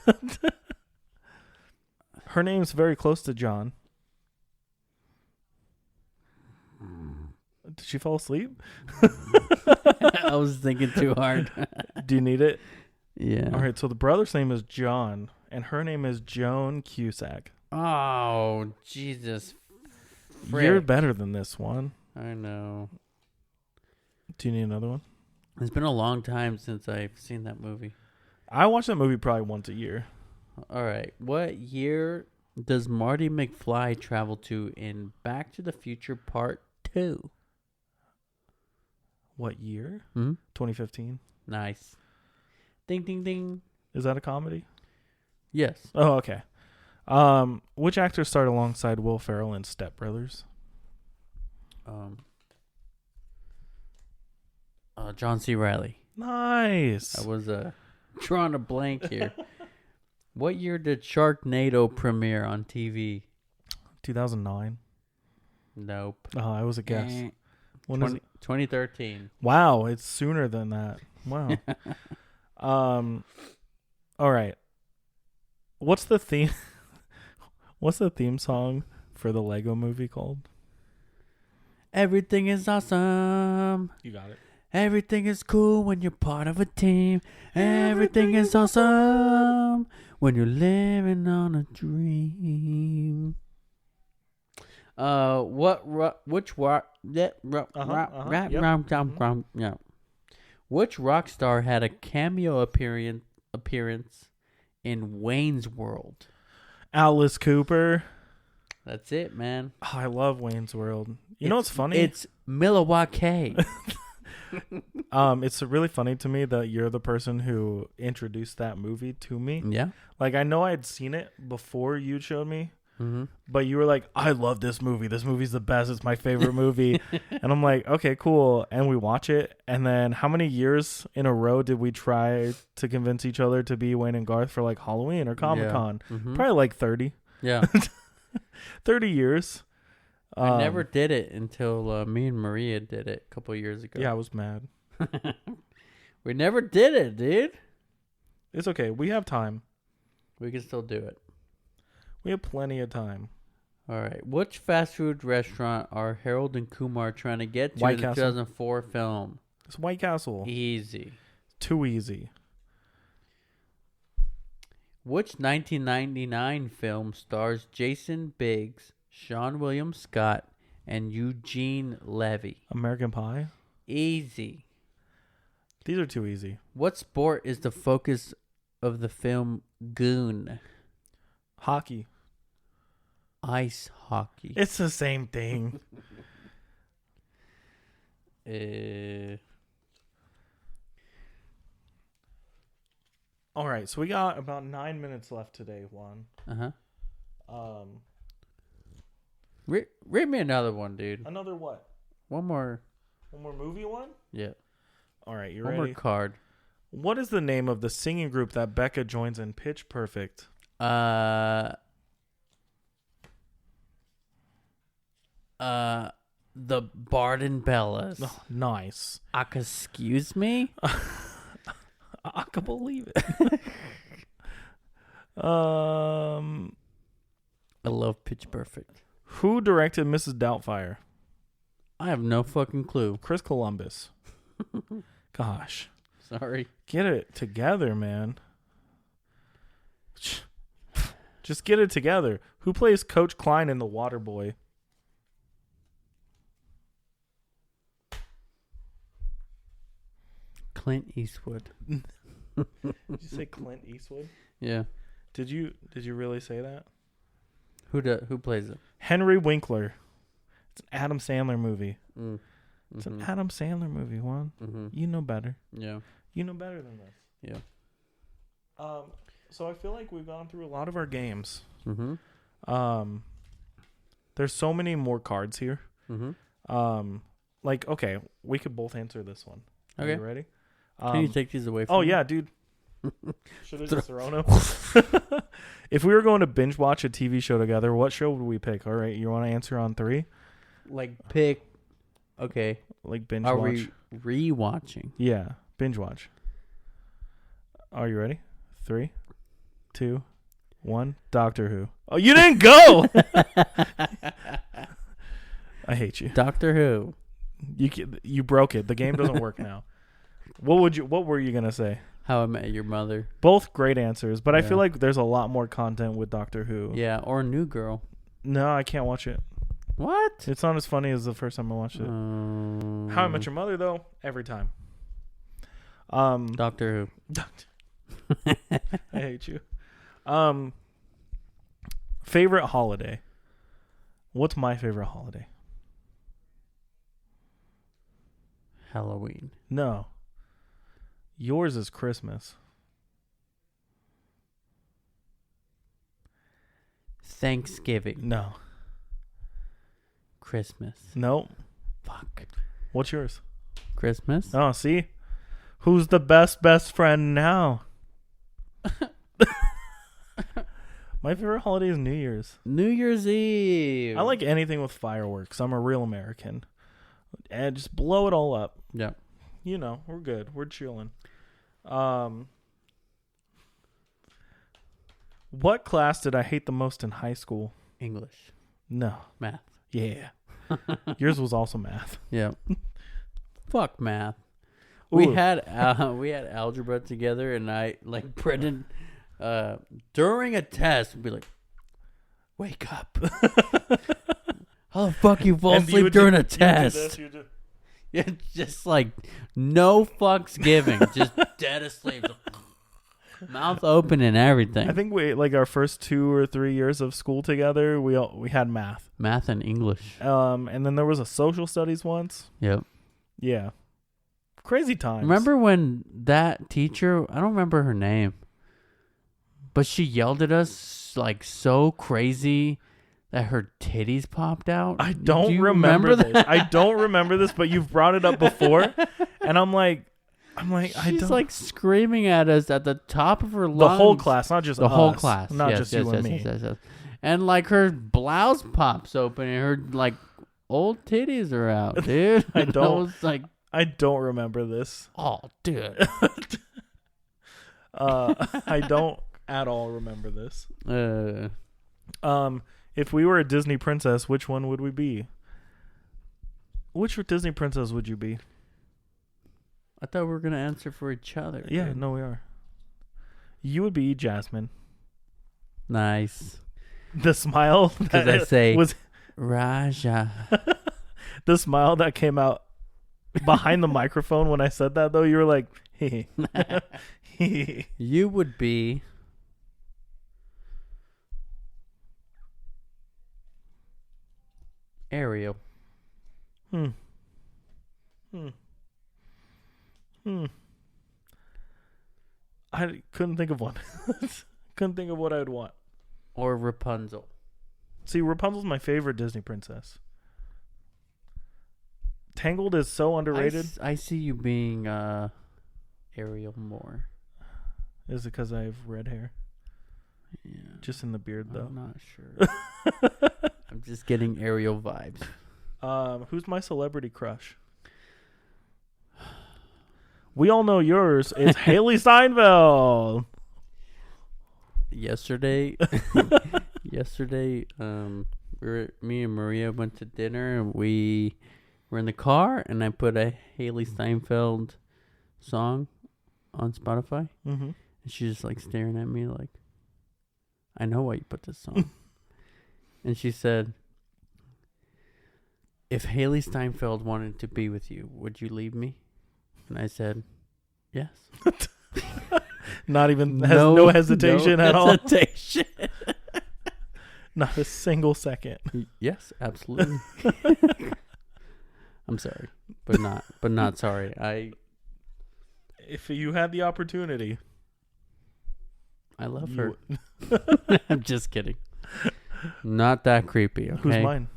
Her name's very close to John. Did she fall asleep?
I was thinking too hard.
Do you need it?
Yeah.
All right, so the brother's name is John, and her name is Joan Cusack.
Oh, Jesus.
You're
Frick.
better than this one.
I know.
Do you need another one?
It's been a long time since I've seen that movie.
I watch that movie probably once a year.
All right. What year does Marty McFly travel to in Back to the Future Part 2?
What year?
Hmm?
2015.
Nice. Ding, ding, ding.
Is that a comedy?
Yes.
Oh, okay. Which actor starred alongside Will Ferrell in Step Brothers?
John C. Reilly.
Nice.
I was drawing a blank here. What year did Sharknado premiere on TV?
2009.
Nope.
Oh, I was a guess.
Eh.
When is it?
2013.
Wow, it's sooner than that. Wow. All right. What's the theme? What's the theme song for the Lego movie called?
Everything is awesome.
You got it.
Everything is cool when you're part of a team. Everything is awesome when you're living on a dream. Which rock star had a cameo appearance in Wayne's World?
Alice Cooper.
That's it, man.
Oh, I love Wayne's World. You know what's funny?
It's Milwaukee.
It's really funny to me that you're the person who introduced that movie to me.
Yeah.
Like, I know I'd seen it before you showed me,
Mm-hmm.
but you were like, I love this movie. This movie's the best. It's my favorite movie. And I'm like, okay, cool. And we watch it. And then how many years in a row did we try to convince each other to be Wayne and Garth for like Halloween or Comic-Con?
Yeah. Mm-hmm.
Probably like 30.
Yeah.
30 years.
I never did it until me and Maria did it a couple years ago.
Yeah, I was mad.
We never did it, dude.
It's okay. We have time.
We can still do it.
We have plenty of time.
All right. Which fast food restaurant are Harold and Kumar trying to get to
White
in the
Castle.
2004 film?
It's White Castle.
Easy.
Too easy.
Which 1999 film stars Jason Biggs, Sean William Scott, and Eugene Levy?
American Pie.
Easy.
These are too easy.
What sport is the focus of the film Goon?
Hockey.
Ice hockey.
It's the same thing. All right, so we got about 9 minutes left today, Juan.
Uh-huh. Read me another one, dude.
Another what?
One more.
One more movie one?
Yeah.
All right, you
One
ready?
more card.
What is the name of the singing group that Becca joins in Pitch Perfect?
The Barden Bellas.
Oh, nice.
Excuse me?
I can believe it.
I love Pitch Perfect.
Who directed Mrs. Doubtfire?
I have no fucking clue.
Chris Columbus. Gosh.
Sorry.
Get it together, man. Just get it together. Who plays Coach Klein in The Waterboy?
Clint Eastwood.
Did you say Clint Eastwood?
Yeah.
Did you really say that?
Who plays it?
Henry Winkler. It's an Adam Sandler movie.
Mm.
It's an Adam Sandler movie, Juan.
Mm-hmm.
You know better.
Yeah.
You know better than this.
Yeah.
So I feel like we've gone through a lot of our games.
Mm-hmm.
There's so many more cards here.
Mm-hmm.
Like, okay, we could both answer this one.
Okay.
Are you ready?
Can you take these away from me?
yeah, dude. Should have just thrown them. If we were going to binge watch a TV show together, what show would we pick? All right, you want to answer on 3?
Like pick. Okay.
Like binge
Are
watch.
we rewatching?
Yeah, binge watch. Are you ready? 3, 2, 1. Doctor Who. Oh, you didn't go. I hate you.
Doctor Who.
You broke it. The game doesn't work now. What were you gonna say?
How I Met Your Mother.
Both great answers, but I
Yeah.
feel like there's a lot more content with Doctor Who.
Yeah, or New Girl.
No, I can't watch it.
What?
It's not as funny as the first time I watched it. How I Met Your Mother, though, every time.
Doctor Who.
I hate you. Favorite holiday. What's my favorite holiday?
Halloween.
No. Yours is Christmas.
Thanksgiving.
No.
Christmas.
Nope.
Fuck.
What's yours?
Christmas.
Oh, see? Who's the best friend now? My favorite holiday is New Year's.
New Year's Eve.
I like anything with fireworks. I'm a real American. And just blow it all up.
Yeah.
You know, we're good. We're chilling. What class did I hate the most in high school?
English.
No.
Math.
Yeah. Yours was also math.
Yeah. Fuck math.
Ooh.
We had algebra together, and I like Brendan during a test would be like, "Wake up! How the fuck you fall
And you
asleep
would
during
do-
a
you would do
test?"
this, you would do-
Yeah, just like no fucks given, just dead asleep, mouth open and everything.
I think we like our first 2 or 3 years of school together. We had math.
Math and English.
And then there was a social studies once.
Yep.
Yeah. Crazy times.
Remember when that teacher? I don't remember her name, but she yelled at us like so crazy. that her titties popped out?
I
Do
don't
you
remember this.
that?
I don't remember this, but you've brought it up before, and I'm like, I
She's
don't.
like screaming at us at the top of her lungs.
The whole class, not just
The
us,
whole class.
not
Yes,
just
yes,
you
yes,
and me.
yes, yes, yes. And like her blouse pops open and her like old titties are out, dude.
I
And
don't-
was like,
I don't remember this.
oh, dude.
I don't at all remember this.
Uh,
If we were a Disney princess, which one would we be? Which Disney princess would you be?
I thought we were gonna answer for each other.
Yeah,
dude.
no, we are. You would be Jasmine.
Nice.
The smile
Because I say
was
Raja.
the smile that came out behind the microphone when I said that. Though you were like, hey.
You would be Ariel.
I couldn't think of one. Couldn't think of what I'd want.
Or Rapunzel.
See, Rapunzel's my favorite Disney princess. Tangled is so underrated.
I see you being Ariel more.
Is it because I have red hair?
Yeah.
Just in the beard, though.
I'm not sure. I'm just getting Ariel vibes.
Who's my celebrity crush? We all know yours. It's Haley Steinfeld.
Yesterday, me and Maria went to dinner and we were in the car and I put a Haley Steinfeld song on Spotify
Mm-hmm.
and she's just like staring at me like, I know why you put this song. And she said, if Haley Steinfeld wanted to be with you, would you leave me? And I said, yes.
Not even no hesitation at all.
Hesitation.
Not a single second.
Yes, absolutely. I'm sorry, but not sorry.
If you had the opportunity,
I love
you
her. I'm just kidding. Not that creepy. Okay.
Who's mine?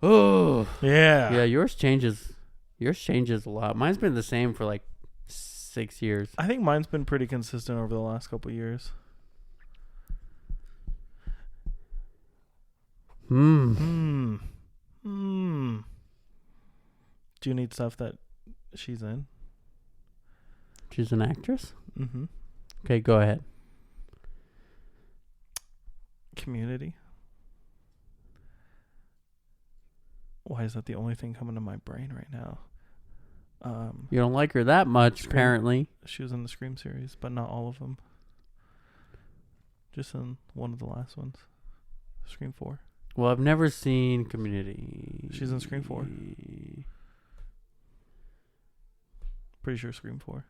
Oh,
Yeah.
yeah. Yours changes. Yours changes a lot. Mine's been the same for like 6 years.
I think mine's been pretty consistent over the last couple of years.
Hmm.
Do you need stuff that she's in?
She's an actress.
Mm-hmm.
Okay, go ahead.
Community. Why is that the only thing coming to my brain right now?
You don't like her that much,
Scream.
apparently.
She was in the Scream series, but not all of them. Just in one of the last ones. Scream 4.
Well, I've never seen Community.
She's in Scream 4. Pretty sure Scream 4.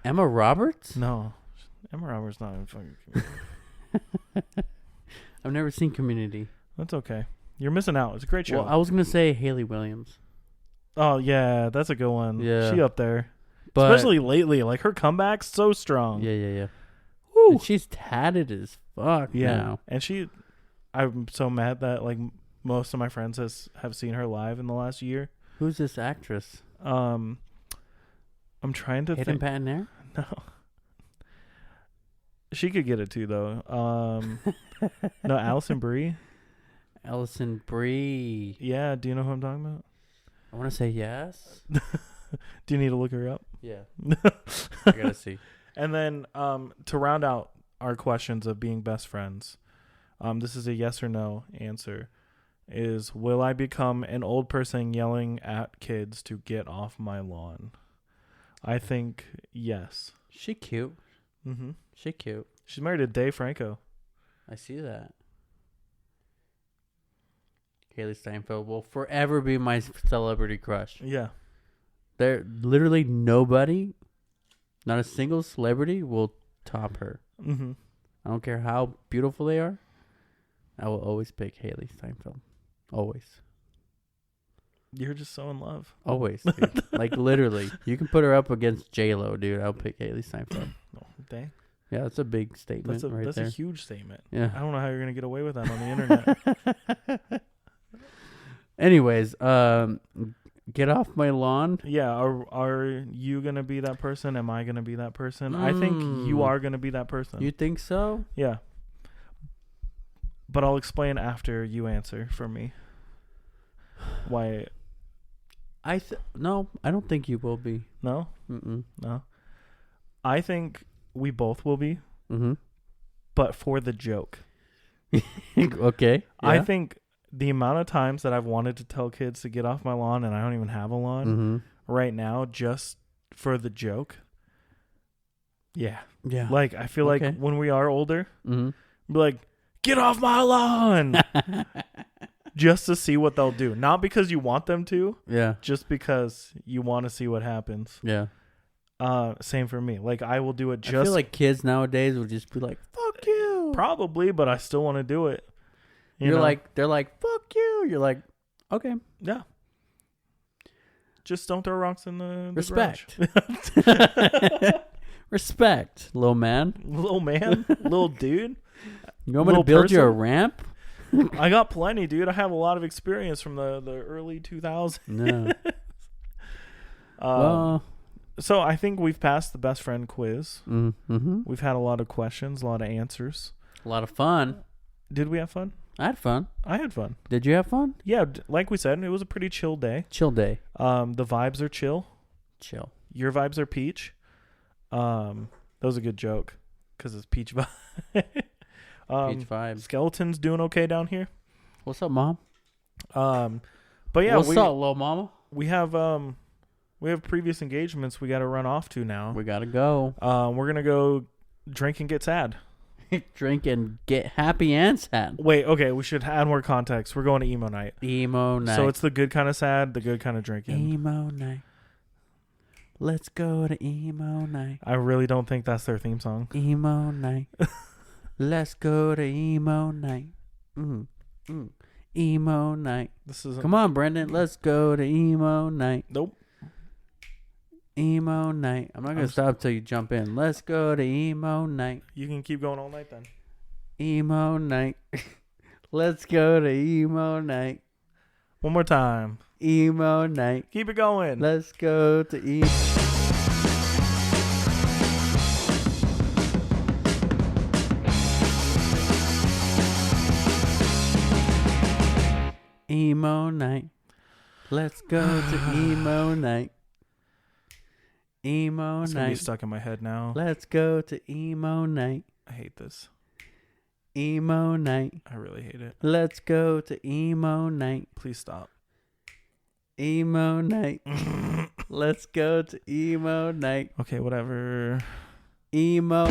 Emma Roberts?
No. Emma Roberts not in fucking Community.
I've never seen Community.
That's okay. You're missing out. It's a great show.
Well, I was gonna say Haley Williams,
Oh, yeah. That's a good one.
Yeah.
She up there.
but
Especially lately. Like, her comeback's so strong.
yeah.
Woo.
And she's tatted as fuck
Yeah.
now.
And I'm so mad that, like, most of my friends have seen her live in the last year.
Who's this actress?
I'm trying to
Hayden
think.
Panettiere?
No. She could get it too, though. No, Allison Brie.
Allison Brie.
Yeah, do you know who I'm talking about?
I want to say yes.
Do you need to look her up?
Yeah. I gotta see.
And then to round out our questions of being best friends, this is a yes or no answer. Is will I become an old person yelling at kids to get off my lawn? I think yes.
She cute.
Mm-hmm.
She cute.
She's married to Dave Franco.
I see that. Haley Steinfeld will forever be my celebrity crush.
Yeah.
There, literally nobody, not a single celebrity will top her.
Mm-hmm.
I don't care how beautiful they are. I will always pick Haley Steinfeld. Always.
You're just so in love.
Always. Dude. Like literally. You can put her up against J-Lo, dude. I'll pick Haley Steinfeld.
Oh, dang.
Yeah, that's a big statement
That's
there.
a huge statement.
Yeah.
I don't know how you're gonna get away with that on the internet.
Anyways, get off my lawn.
Yeah, are you gonna be that person? Am I gonna be that person? I think you are gonna be that person.
You think so?
Yeah. But I'll explain after you answer for me. Why?
No, I don't think you will be.
No? No. I think we both will be, but for the joke.
Okay. Yeah.
I think the amount of times that I've wanted to tell kids to get off my lawn and I don't even have a lawn right now just for the joke. Yeah.
Yeah.
Like, I feel like when we are older, be like, get off my lawn! Just to see what they'll do. Not because you want them to.
Yeah.
Just because you want to see what happens.
Yeah.
Same for me. Like, I will do it just...
I feel like kids nowadays would just be like, fuck you.
Probably, but I still want to do it.
You're like, they're like, fuck you. You're like, okay.
Yeah. Just don't throw rocks in the
Respect.
garage.
Respect, little man.
Little man? Little dude?
You want me to build you a ramp?
I got plenty, dude. I have a lot of experience from the early 2000s.
No. Well...
So I think we've passed the best friend quiz.
Mm-hmm.
We've had a lot of questions, a lot of answers.
A lot of fun.
Did we have fun?
I had fun.
I had fun.
Did you have fun?
Yeah, like we said, it was a pretty chill day.
Chill day.
The vibes are chill.
Chill.
Your vibes are peach. That was a good joke because it's peach vibe.
Peach vibes.
Skeleton's doing okay down here.
What's up, Mom?
But yeah,
what's up, little mama?
We have previous engagements we got to run off to now.
We gotta go.
We're gonna go drink and get sad.
Drink and get happy and sad.
Wait, okay, we should add more context. We're going to emo night.
Emo night.
So it's the good kind of sad, the good kind of drinking.
Emo night. Let's go to emo night.
I really don't think that's their theme song.
Emo night. Let's go to emo night. Emo night.
This is
Come on, Brendan. Let's go to emo night.
Nope.
Emo night. I'm not gonna stop till you jump in. Let's go to emo night.
You can keep going all night then.
Emo night. Let's go to emo night.
One more time.
Emo night.
Keep it going.
Let's go to emo. Emo night. Let's go to emo night. Emo
It's gonna be
night.
stuck in my head now.
Let's go to emo night.
I hate this.
Emo night.
I really hate it.
Let's go to emo night.
Please stop.
Emo night. Let's go to emo night.
Okay, whatever.
Emo.